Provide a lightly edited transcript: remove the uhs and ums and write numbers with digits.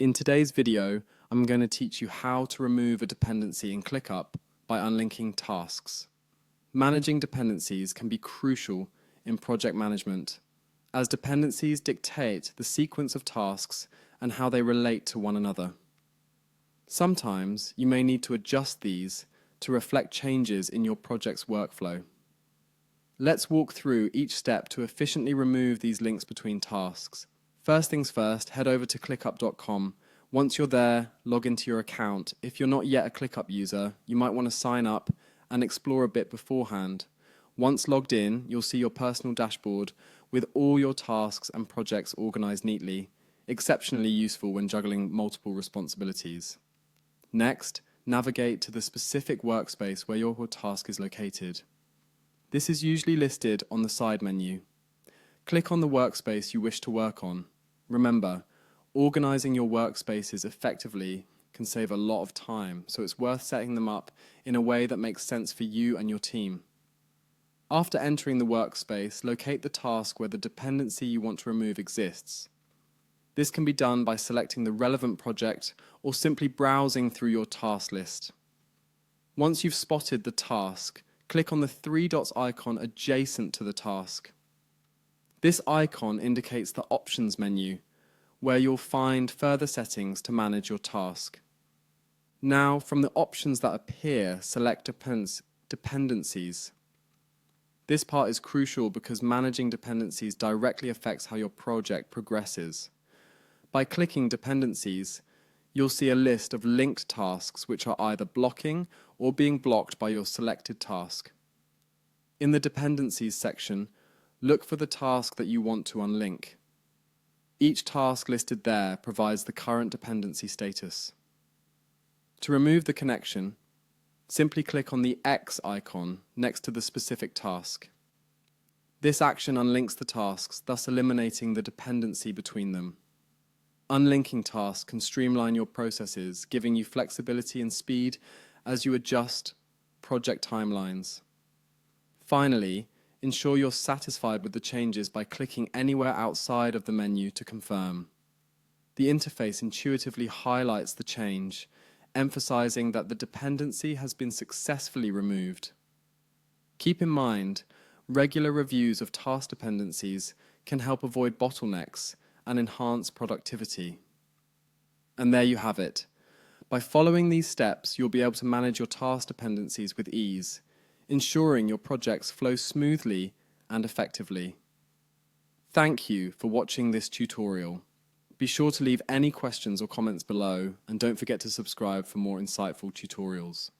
In today's video, I'm going to teach you how to remove a dependency in ClickUp by unlinking tasks. Managing dependencies can be crucial in project management, as dependencies dictate the sequence of tasks and how they relate to one another. Sometimes you may need to adjust these to reflect changes in your project's workflow. Let's walk through each step to efficiently remove these links between tasks. First things first, head over to clickup.com. Once you're there, log into your account. If you're not yet a ClickUp user, you might want to sign up and explore a bit beforehand. Once logged in, you'll see your personal dashboard with all your tasks and projects organized neatly, exceptionally useful when juggling multiple responsibilities. Next, navigate to the specific workspace where your task is located. This is usually listed on the side menu. Click on the workspace you wish to work on. Remember, organizing your workspaces effectively can save a lot of time, so it's worth setting them up in a way that makes sense for you and your team. After entering the workspace, locate the task where the dependency you want to remove exists. This can be done by selecting the relevant project or simply browsing through your task list. Once you've spotted the task, click on the three dots icon adjacent to the task. This icon indicates the Options menu, where you'll find further settings to manage your task. Now, from the options that appear, select Dependencies. This part is crucial because managing dependencies directly affects how your project progresses. By clicking Dependencies, you'll see a list of linked tasks which are either blocking or being blocked by your selected task. In the Dependencies section, look for the task that you want to unlink. Each task listed there provides the current dependency status. To remove the connection, simply click on the X icon next to the specific task. This action unlinks the tasks, thus eliminating the dependency between them. Unlinking tasks can streamline your processes, giving you flexibility and speed as you adjust project timelines. Finally, ensure you're satisfied with the changes by clicking anywhere outside of the menu to confirm. The interface intuitively highlights the change, emphasizing that the dependency has been successfully removed. Keep in mind, regular reviews of task dependencies can help avoid bottlenecks and enhance productivity. And there you have it. By following these steps, you'll be able to manage your task dependencies with ease, ensuring your projects flow smoothly and effectively. Thank you for watching this tutorial. Be sure to leave any questions or comments below, and don't forget to subscribe for more insightful tutorials.